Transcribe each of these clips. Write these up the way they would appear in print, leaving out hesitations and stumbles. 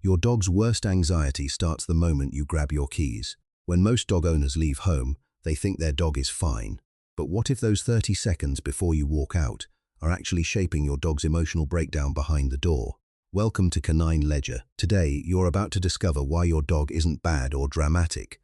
Your dog's worst anxiety starts the moment you grab your keys. When most dog owners leave home, they think their dog is fine. But what if those 30 seconds before you walk out are actually shaping your dog's emotional breakdown behind the door? Welcome to Canine Ledger. Today, you're about to discover why your dog isn't bad or dramatic.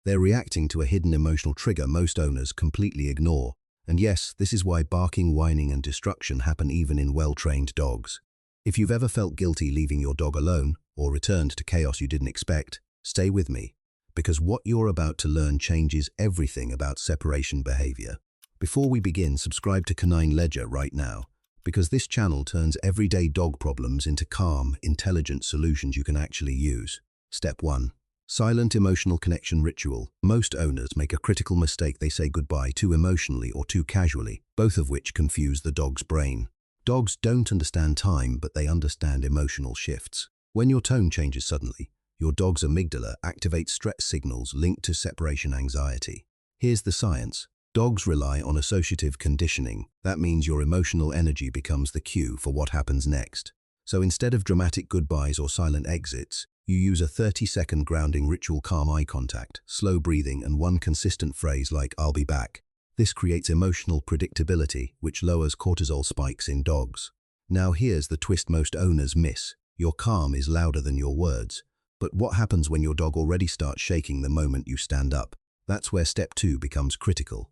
They're reacting to a hidden emotional trigger most owners completely ignore. And yes, this is why barking, whining, and destruction happen even in well-trained dogs. If you've ever felt guilty leaving your dog alone, or returned to chaos you didn't expect, stay with me, because what you're about to learn changes everything about separation behavior. Before we begin, subscribe to Canine Ledger right now, because this channel turns everyday dog problems into calm, intelligent solutions you can actually use. Step 1. Silent emotional connection ritual. Most owners make a critical mistake. They say goodbye too emotionally or too casually, both of which confuse the dog's brain. Dogs don't understand time, but they understand emotional shifts. When your tone changes suddenly, your dog's amygdala activates stress signals linked to separation anxiety. Here's the science. Dogs rely on associative conditioning. That means your emotional energy becomes the cue for what happens next. So instead of dramatic goodbyes or silent exits, you use a 30-second grounding ritual: calm eye contact, slow breathing, and one consistent phrase like "I'll be back." This creates emotional predictability, which lowers cortisol spikes in dogs. Now here's the twist most owners miss. Your calm is louder than your words. But what happens when your dog already starts shaking the moment you stand up? That's where step 2 becomes critical.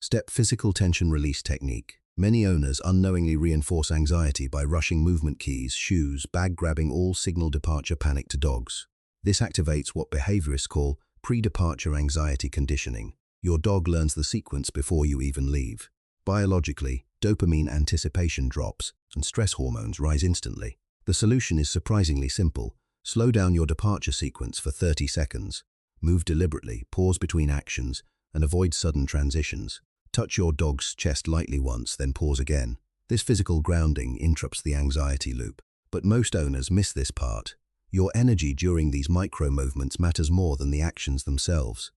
Step: physical tension release technique. Many owners unknowingly reinforce anxiety by rushing movement keys, shoes, bag grabbing, all signal departure panic to dogs. This activates what behaviorists call pre-departure anxiety conditioning. Your dog learns the sequence before you even leave. Biologically, dopamine anticipation drops and stress hormones rise instantly. The solution is surprisingly simple. Slow down your departure sequence for 30 seconds. Move deliberately, pause between actions, and avoid sudden transitions. Touch your dog's chest lightly once, then pause again. This physical grounding interrupts the anxiety loop. But most owners miss this part. Your energy during these micro-movements matters more than the actions themselves.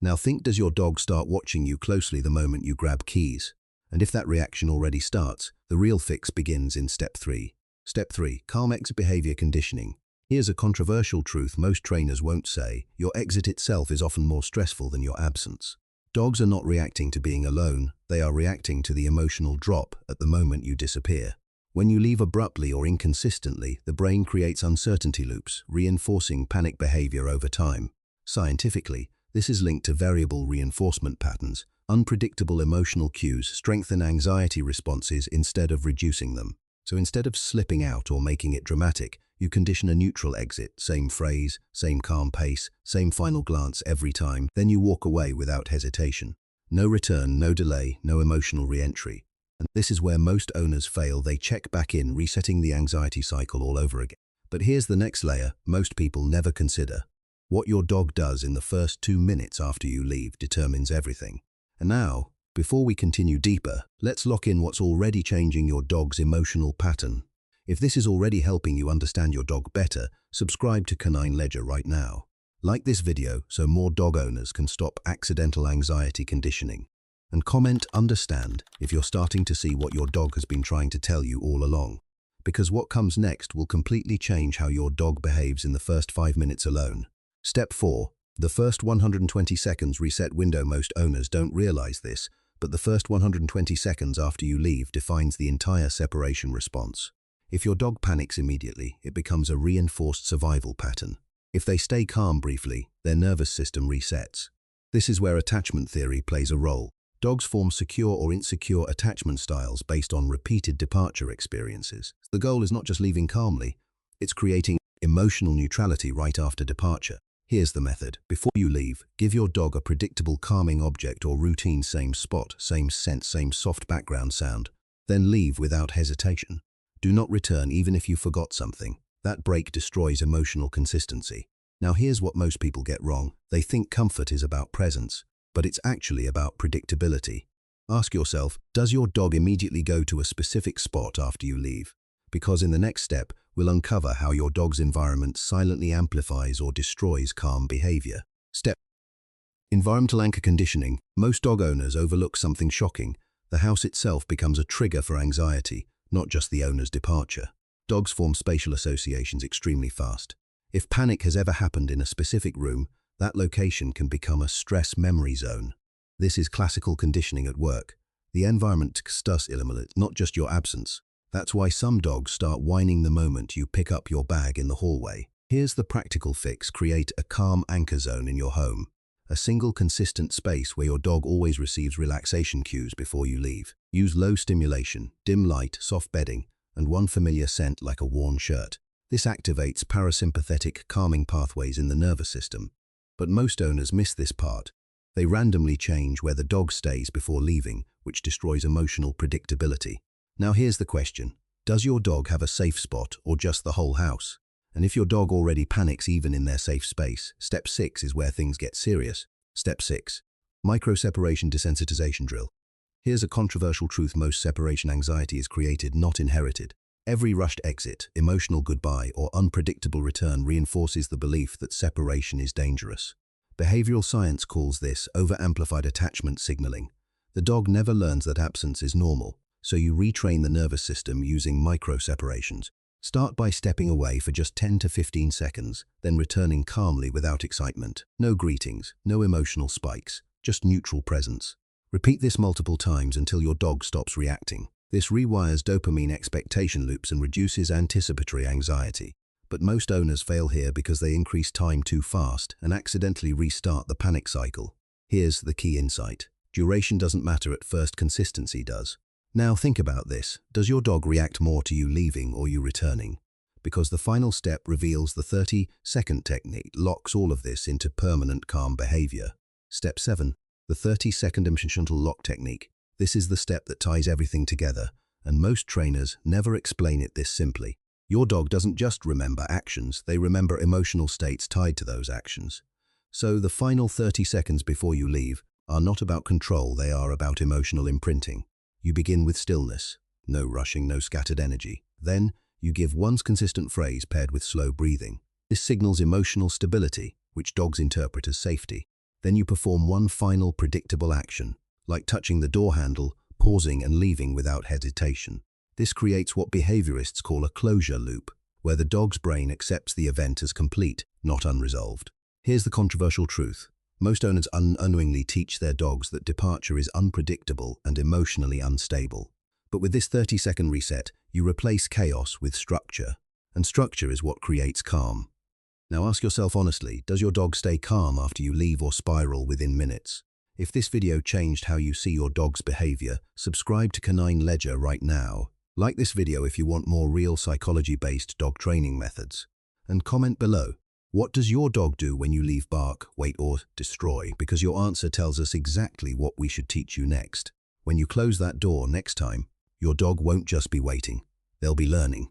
Now think, does your dog start watching you closely the moment you grab keys? And if that reaction already starts, the real fix begins in step 3. Step 3. Calm exit behavior conditioning. Here's a controversial truth most trainers won't say. Your exit itself is often more stressful than your absence. Dogs are not reacting to being alone, they are reacting to the emotional drop at the moment you disappear. When you leave abruptly or inconsistently, the brain creates uncertainty loops, reinforcing panic behavior over time. Scientifically, this is linked to variable reinforcement patterns. Unpredictable emotional cues strengthen anxiety responses instead of reducing them. So instead of slipping out or making it dramatic, you condition a neutral exit, same phrase, same calm pace, same final glance every time, then you walk away without hesitation. No return, no delay, no emotional re-entry. And this is where most owners fail. They check back in, resetting the anxiety cycle all over again. But here's the next layer most people never consider. What your dog does in the first 2 minutes after you leave determines everything. And now, before we continue deeper, let's lock in what's already changing your dog's emotional pattern. If this is already helping you understand your dog better, subscribe to Canine Ledger right now. Like this video so more dog owners can stop accidental anxiety conditioning. And comment "understand" if you're starting to see what your dog has been trying to tell you all along. Because what comes next will completely change how your dog behaves in the first 5 minutes alone. Step 4. The first 120 seconds reset window. Most owners don't realize this, but the first 120 seconds after you leave defines the entire separation response. If your dog panics immediately, it becomes a reinforced survival pattern. If they stay calm briefly, their nervous system resets. This is where attachment theory plays a role. Dogs form secure or insecure attachment styles based on repeated departure experiences. The goal is not just leaving calmly, it's creating emotional neutrality right after departure. Here's the method. Before you leave, give your dog a predictable calming object or routine: same spot, same scent, same soft background sound. Then leave without hesitation. Do not return even if you forgot something. That break destroys emotional consistency. Now here's what most people get wrong. They think comfort is about presence, but it's actually about predictability. Ask yourself, does your dog immediately go to a specific spot after you leave? Because in the next step, we'll uncover how your dog's environment silently amplifies or destroys calm behavior. Step: environmental anchor conditioning. Most dog owners overlook something shocking. The house itself becomes a trigger for anxiety, not just the owner's departure. Dogs form spatial associations extremely fast. If panic has ever happened in a specific room, that location can become a stress memory zone. This is classical conditioning at work. The environment does eliminate, not just your absence. That's why some dogs start whining the moment you pick up your bag in the hallway. Here's the practical fix: create a calm anchor zone in your home. A single consistent space where your dog always receives relaxation cues before you leave. Use low stimulation, dim light, soft bedding, and one familiar scent like a worn shirt. This activates parasympathetic calming pathways in the nervous system. But most owners miss this part. They randomly change where the dog stays before leaving, which destroys emotional predictability. Now here's the question: does your dog have a safe spot or just the whole house? And if your dog already panics even in their safe space, step 6 is where things get serious. Step 6. Micro-separation desensitization drill. Here's a controversial truth: most separation anxiety is created, not inherited. Every rushed exit, emotional goodbye, or unpredictable return reinforces the belief that separation is dangerous. Behavioral science calls this over-amplified attachment signaling. The dog never learns that absence is normal, so you retrain the nervous system using micro-separations. Start by stepping away for just 10 to 15 seconds, then returning calmly without excitement. No greetings, no emotional spikes, just neutral presence. Repeat this multiple times until your dog stops reacting. This rewires dopamine expectation loops and reduces anticipatory anxiety. But most owners fail here because they increase time too fast and accidentally restart the panic cycle. Here's the key insight: duration doesn't matter at first, consistency does. Now think about this: does your dog react more to you leaving or you returning? Because the final step reveals the 30-second technique locks all of this into permanent calm behavior. Step 7. The 30-second unintentional lock technique. This is the step that ties everything together, and most trainers never explain it this simply. Your dog doesn't just remember actions, they remember emotional states tied to those actions. So the final 30 seconds before you leave are not about control, they are about emotional imprinting. You begin with stillness, no rushing, no scattered energy. Then, you give one consistent phrase paired with slow breathing. This signals emotional stability, which dogs interpret as safety. Then you perform one final predictable action, like touching the door handle, pausing and leaving without hesitation. This creates what behaviorists call a closure loop, where the dog's brain accepts the event as complete, not unresolved. Here's the controversial truth: most owners unknowingly teach their dogs that departure is unpredictable and emotionally unstable. But with this 30-second reset, you replace chaos with structure, and structure is what creates calm. Now ask yourself honestly, does your dog stay calm after you leave or spiral within minutes? If this video changed how you see your dog's behavior, subscribe to Canine Ledger right now. Like this video if you want more real psychology-based dog training methods. And comment below: what does your dog do when you leave? Bark, wait, or destroy? Because your answer tells us exactly what we should teach you next. When you close that door next time, your dog won't just be waiting, they'll be learning.